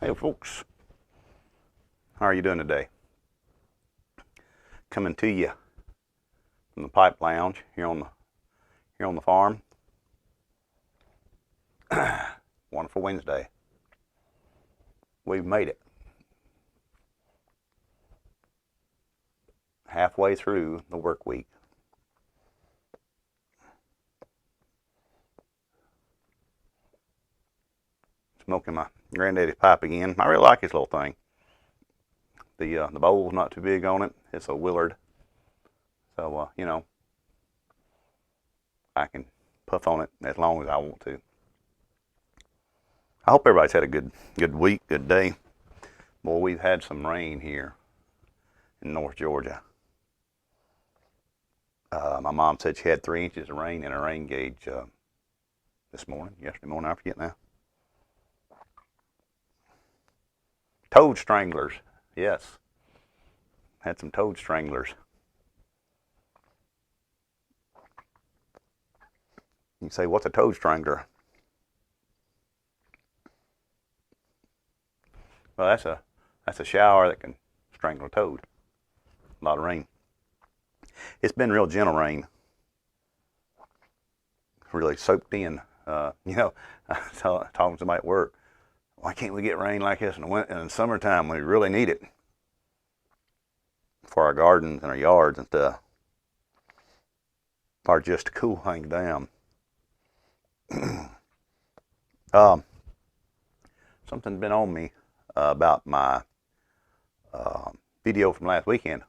Hey folks, how are you doing today? Coming to you from the Pipe Lounge here on the farm. Wonderful Wednesday. We've made it halfway through the work week. Smoking my granddaddy's pipe again. I really like this little thing. The bowl's not too big on it. It's a Willard, so I can puff on it as long as I want to. I hope everybody's had a good week, good day. Boy, we've had some rain here in North Georgia. My mom said she had 3 inches of rain in her rain gauge yesterday morning, I forget now. Toad stranglers, yes. Had some toad stranglers. You say, what's a toad strangler? Well, that's a shower that can strangle a toad. A lot of rain. It's been real gentle rain. Really soaked in. I was talking to somebody at work. Why can't we get rain like this in the summertime when we really need it for our gardens and our yards and stuff, or just to cool things down? Something's been on me about my video from last weekend.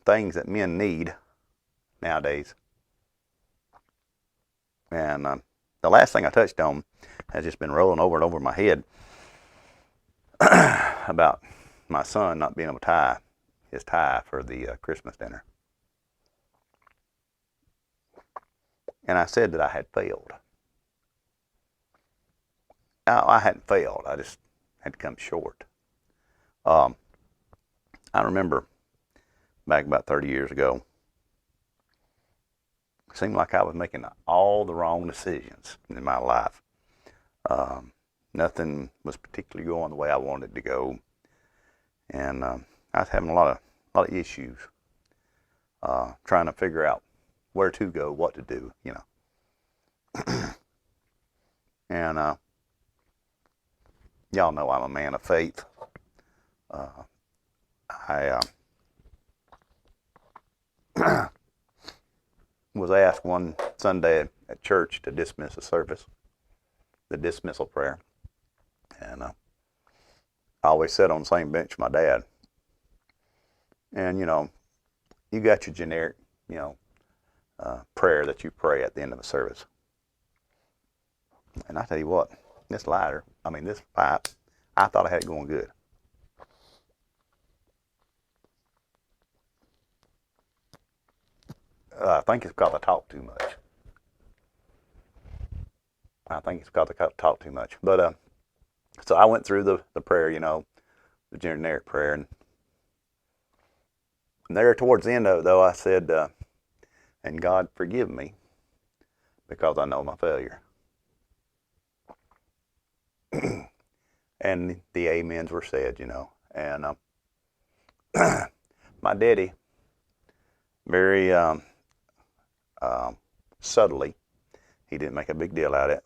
Things that men need nowadays. And the last thing I touched on has just been rolling over and over my head about my son not being able to tie his tie for the Christmas dinner. And I said that I had failed. No, I hadn't failed. I just had come short. I remember back about 30 years ago, it seemed like I was making all the wrong decisions in my life. Nothing was particularly going the way I wanted it to go, and I was having a lot of issues trying to figure out where to go, what to do, and y'all know I'm a man of faith. I was asked one Sunday at church to dismiss the service, the dismissal prayer. And I always sat on the same bench with my dad. And, you got your generic, prayer that you pray at the end of a service. And I tell you what, this pipe, I thought I had it going good. I think it's because I talk too much. But so I went through the prayer, the generic prayer, and there towards the end of it, though, I said, "And God forgive me, because I know my failure." And the amens were said, and my daddy, very subtly, he didn't make a big deal out of it.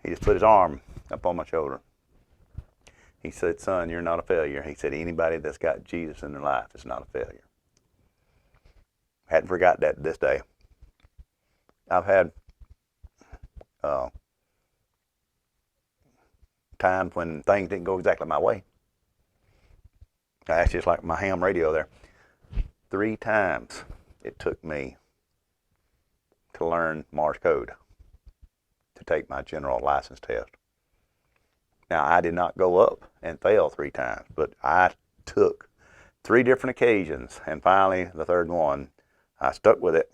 He just put his arm up on my shoulder. He said, "Son, you're not a failure." He said, "Anybody that's got Jesus in their life is not a failure." Hadn't forgot that to this day. I've had times when things didn't go exactly my way. That's just like my ham radio there. 3 times it took me to learn Morse code to take my general license test. Now, I did not go up and fail 3 times, but I took 3 different occasions, and finally, the third one, I stuck with it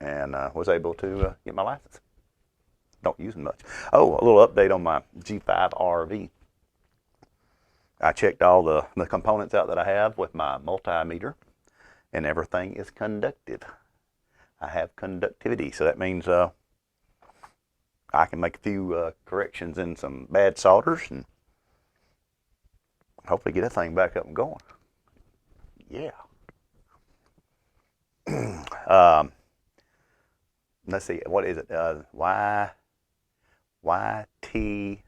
and was able to get my license. Don't use them much. Oh, a little update on my G5 RV. I checked all the components out that I have with my multimeter, and everything is conductive. I have conductivity, so that means I can make a few corrections in some bad solders and hopefully get that thing back up and going. Yeah. Let's see, what is it? YTBC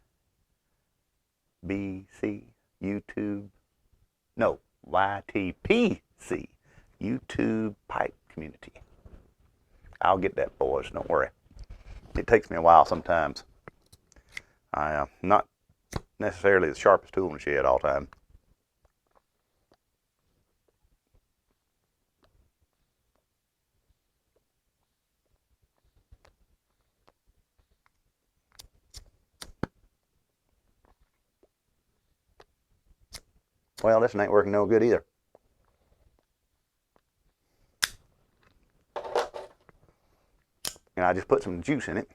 YouTube? No, YTPC YouTube Pipe Community. I'll get that, boys. Don't worry. It takes me a while sometimes. I'm not necessarily the sharpest tool in the shed all the time. Well, this ain't working no good either. And I just put some juice in it.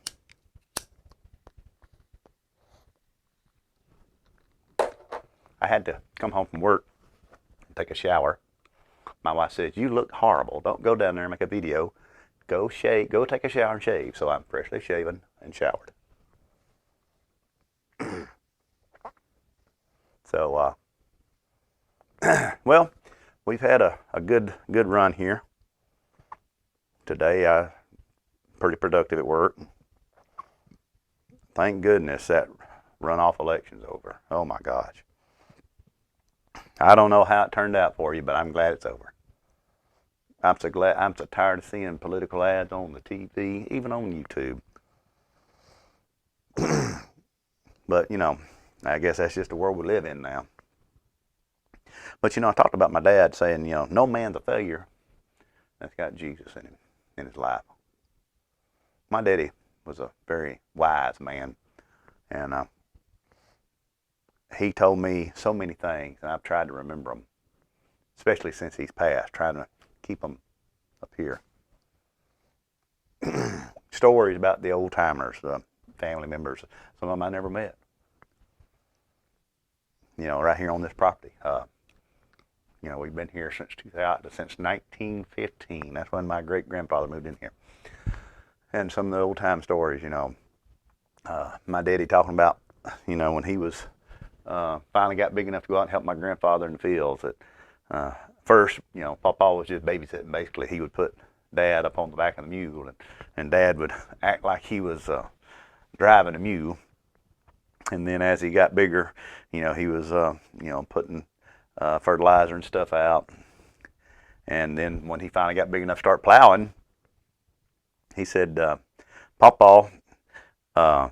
I had to come home from work and take a shower. My wife says, "You look horrible. Don't go down there and make a video. Go shave. Go take a shower and shave." So I'm freshly shaven and showered. So, well, we've had a good run here. Today, I pretty productive at work. Thank goodness that runoff election's over. Oh my gosh. I don't know how it turned out for you, but I'm glad it's over. I'm so glad. I'm so tired of seeing political ads on the TV, even on YouTube. But, you know, I guess that's just the world we live in now. But, you know, I talked about my dad saying, you know, no man's a failure that's got Jesus in him, in his life. My daddy was a very wise man, and he told me so many things, and I've tried to remember them, especially since he's passed, trying to keep them up here. Stories about the old timers, the family members, some of them I never met. You know, right here on this property. You know, we've been here since 1915. That's when my great-grandfather moved in here. And some of the old-time stories, you know. My daddy talking about, you know, when he was finally got big enough to go out and help my grandfather in the fields. That first, you know, Papa was just babysitting. Basically, he would put Dad up on the back of the mule, and Dad would act like he was driving a mule. And then as he got bigger, you know, he was, you know, putting fertilizer and stuff out. And then when he finally got big enough to start plowing, he said, Papa, and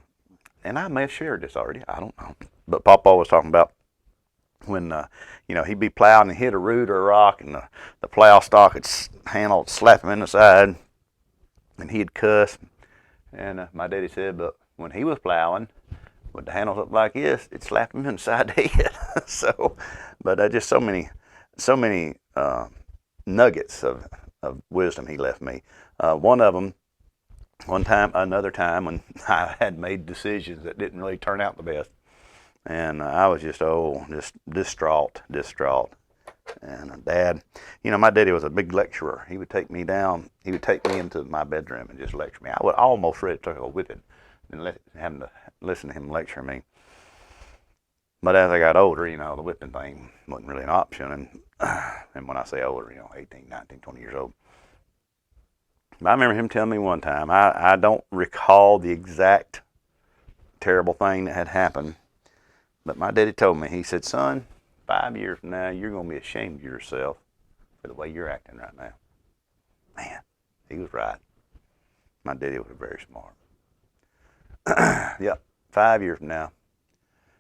I may have shared this already, I don't know, but Papa was talking about when, you know, he'd be plowing and hit a root or a rock, and the plow stock handle would slap him in the side, and he'd cuss. And my daddy said, but when he was plowing, with the handles up like this, it'd slap him in the side of the head. So, but just so many nuggets of wisdom he left me. One of them, another time when I had made decisions that didn't really turn out the best, and I was just distraught. And Dad, you know, my daddy was a big lecturer. He would take me down. He would take me into my bedroom and just lecture me. I would almost ready to take a whipping and having to listen to him lecture me. But as I got older, you know, the whipping thing wasn't really an option. And when I say older, you know, 18, 19, 20 years old. But I remember him telling me one time, I don't recall the exact terrible thing that had happened, but my daddy told me, he said, son, 5 years from now, you're going to be ashamed of yourself for the way you're acting right now. Man, he was right. My daddy was very smart. Yep, 5 years from now.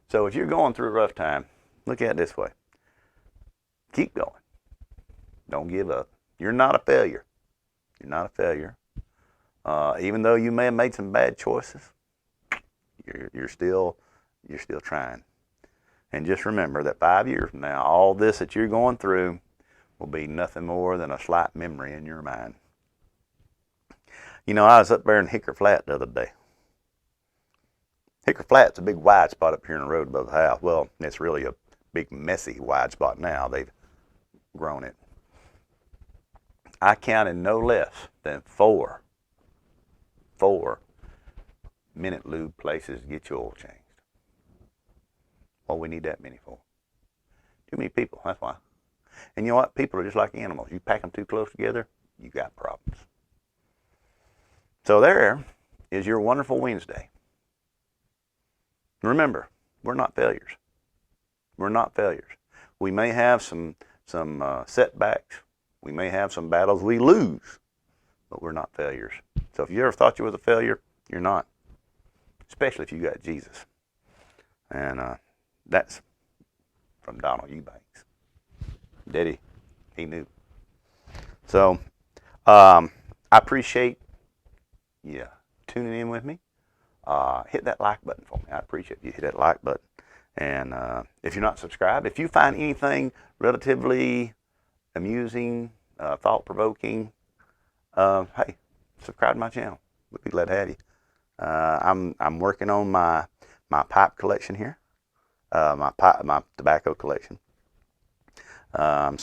So if you're going through a rough time, look at it this way. Keep going. Don't give up. You're not a failure. You're not a failure. Even though you may have made some bad choices, you're still trying. And just remember that 5 years from now, all this that you're going through will be nothing more than a slight memory in your mind. You know, I was up there in Hickory Flat the other day. Hickory Flat's a big wide spot up here in the road above the house. Well, it's really a big, messy wide spot now. They've grown it. I counted no less than four minute lube places to get your oil changed. Well, we need that many for? Too many people, that's why. And you know what? People are just like animals. You pack them too close together, you got problems. So there is your wonderful Wednesday. Remember, we're not failures. We're not failures. We may have some setbacks. We may have some battles we lose, but we're not failures. So if you ever thought you was a failure, you're not. Especially if you got Jesus. And that's from Donald Eubanks. Daddy, he knew. So I appreciate you tuning in with me. Hit that like button for me. I appreciate you hit that like button. And if you're not subscribed, if you find anything relatively amusing, thought-provoking, hey, subscribe to my channel. We'd be glad to have you. I'm working on my pipe collection here, my tobacco collection. I'm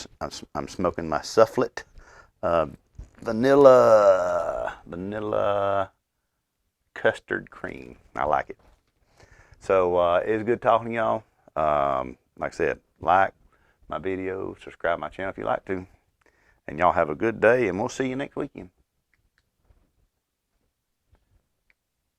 smoking my Sufflet vanilla custard cream. I like it. So it was good talking to y'all. Like I said, like my videos, subscribe to my channel if you like to. And y'all have a good day, and we'll see you next weekend.